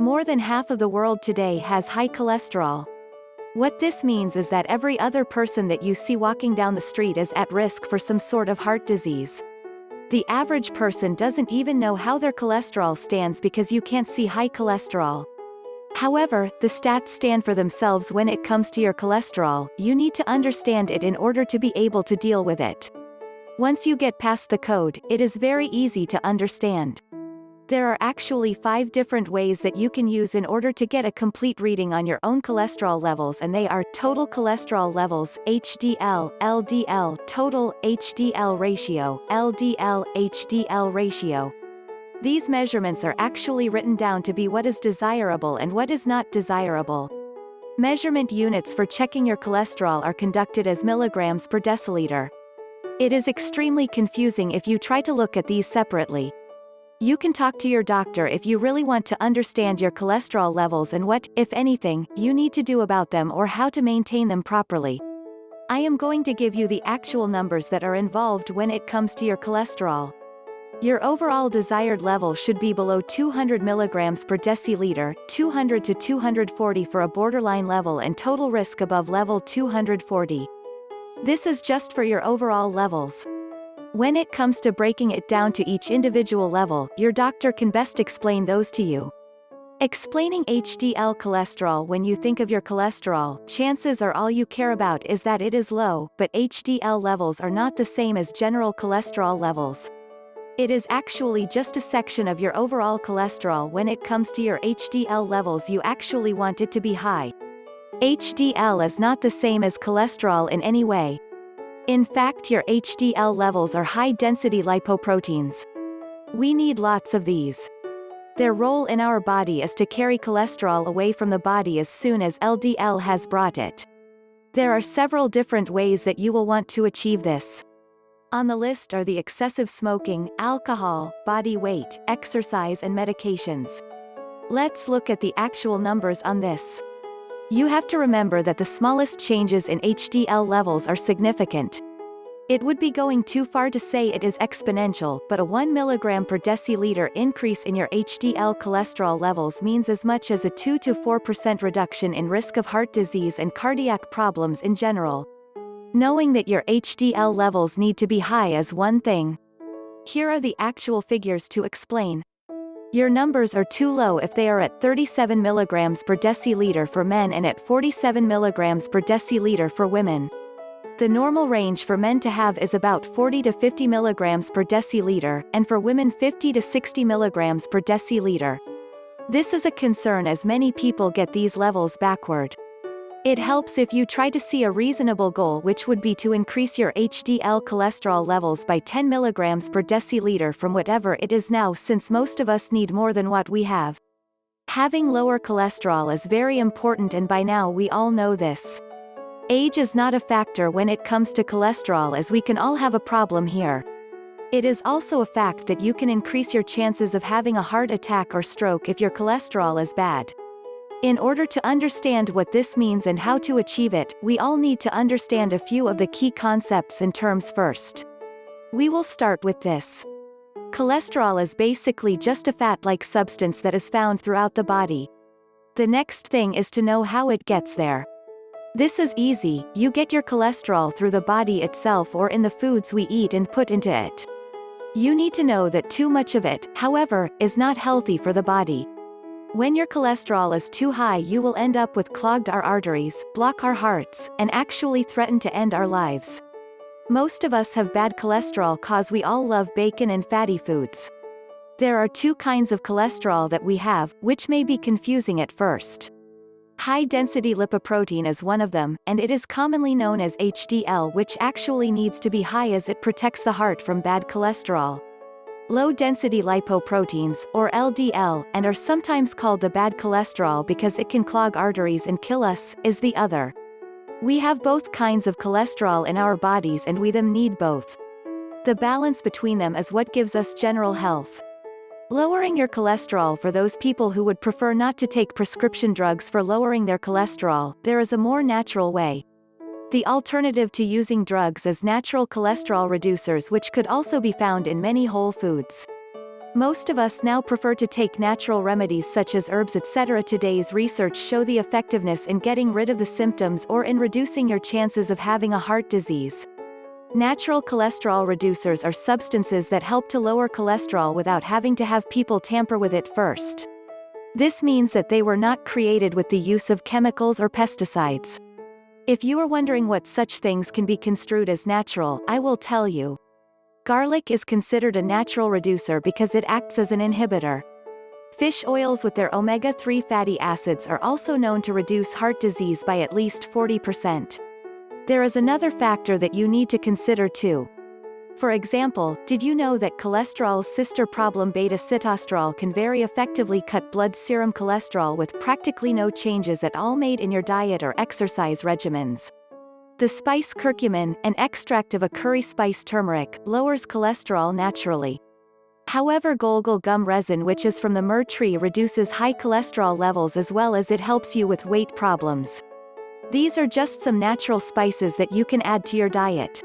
More than half of the world today has high cholesterol. What this means is that every other person that you see walking down the street is at risk for some sort of heart disease. The average person doesn't even know how their cholesterol stands because you can't see high cholesterol. However, the stats stand for themselves when it comes to your cholesterol. You need to understand it in order to be able to deal with it. Once you get past the code, it is very easy to understand. There are actually 5 different ways that you can use in order to get a complete reading on your own cholesterol levels, and they are total cholesterol levels, HDL, LDL, total HDL ratio, LDL, HDL ratio. These measurements are actually written down to be what is desirable and what is not desirable. Measurement units for checking your cholesterol are conducted as milligrams per deciliter. It is extremely confusing if you try to look at these separately. You can talk to your doctor if you really want to understand your cholesterol levels and what, if anything, you need to do about them or how to maintain them properly. I am going to give you the actual numbers that are involved when it comes to your cholesterol. Your overall desired level should be below 200 mg per deciliter, 200 to 240 for a borderline level, and total risk above level 240. This is just for your overall levels. When it comes to breaking it down to each individual level, your doctor can best explain those to you. Explaining HDL cholesterol: when you think of your cholesterol, chances are all you care about is that it is low, but HDL levels are not the same as general cholesterol levels. It is actually just a section of your overall cholesterol. When it comes to your HDL levels, you actually want it to be high. HDL is not the same as cholesterol in any way. In fact, your HDL levels are high-density lipoproteins. We need lots of these. Their role in our body is to carry cholesterol away from the body as soon as LDL has brought it. There are several different ways that you will want to achieve this. On the list are the excessive smoking, alcohol, body weight, exercise, and medications. Let's look at the actual numbers on this. You have to remember that the smallest changes in HDL levels are significant. It would be going too far to say it is exponential, but a 1 mg per deciliter increase in your HDL cholesterol levels means as much as a 2 to 4% reduction in risk of heart disease and cardiac problems in general. Knowing that your HDL levels need to be high is one thing. Here are the actual figures to explain. Your numbers are too low if they are at 37 mg per deciliter for men and at 47 mg per deciliter for women. The normal range for men to have is about 40 to 50 mg per deciliter, and for women 50 to 60 mg per deciliter. This is a concern as many people get these levels backward. It helps if you try to see a reasonable goal, which would be to increase your HDL cholesterol levels by 10 mg per deciliter from whatever it is now, since most of us need more than what we have. Having lower cholesterol is very important, and by now we all know this. Age is not a factor when it comes to cholesterol, as we can all have a problem here. It is also a fact that you can increase your chances of having a heart attack or stroke if your cholesterol is bad. In order to understand what this means and how to achieve it, we all need to understand a few of the key concepts and terms first. We will start with this. Cholesterol is basically just a fat-like substance that is found throughout the body. The next thing is to know how it gets there. This is easy: you get your cholesterol through the body itself or in the foods we eat and put into it. You need to know that too much of it, however, is not healthy for the body. When your cholesterol is too high, you will end up with clogged our arteries, block our hearts, and actually threaten to end our lives. Most of us have bad cholesterol cause we all love bacon and fatty foods. There are 2 kinds of cholesterol that we have, which may be confusing at first. High-density lipoprotein is one of them, and it is commonly known as HDL, which actually needs to be high as it protects the heart from bad cholesterol. Low-density lipoproteins, or LDL, and are sometimes called the bad cholesterol because it can clog arteries and kill us, is the other. We have both kinds of cholesterol in our bodies, and we need both. The balance between them is what gives us general health. Lowering your cholesterol: for those people who would prefer not to take prescription drugs for lowering their cholesterol, there is a more natural way. The alternative to using drugs is natural cholesterol reducers, which could also be found in many whole foods. Most of us now prefer to take natural remedies such as herbs etc. Today's research show the effectiveness in getting rid of the symptoms or in reducing your chances of having a heart disease. Natural cholesterol reducers are substances that help to lower cholesterol without having to have people tamper with it first. This means that they were not created with the use of chemicals or pesticides. If you are wondering what such things can be construed as natural, I will tell you. Garlic is considered a natural reducer because it acts as an inhibitor. Fish oils with their omega-3 fatty acids are also known to reduce heart disease by at least 40%. There is another factor that you need to consider too. For example, did you know that cholesterol's sister problem beta-sitosterol can very effectively cut blood serum cholesterol with practically no changes at all made in your diet or exercise regimens? The spice curcumin, an extract of a curry spice turmeric, lowers cholesterol naturally. However, golgol gum resin, which is from the myrrh tree, reduces high cholesterol levels as well as it helps you with weight problems. These are just some natural spices that you can add to your diet.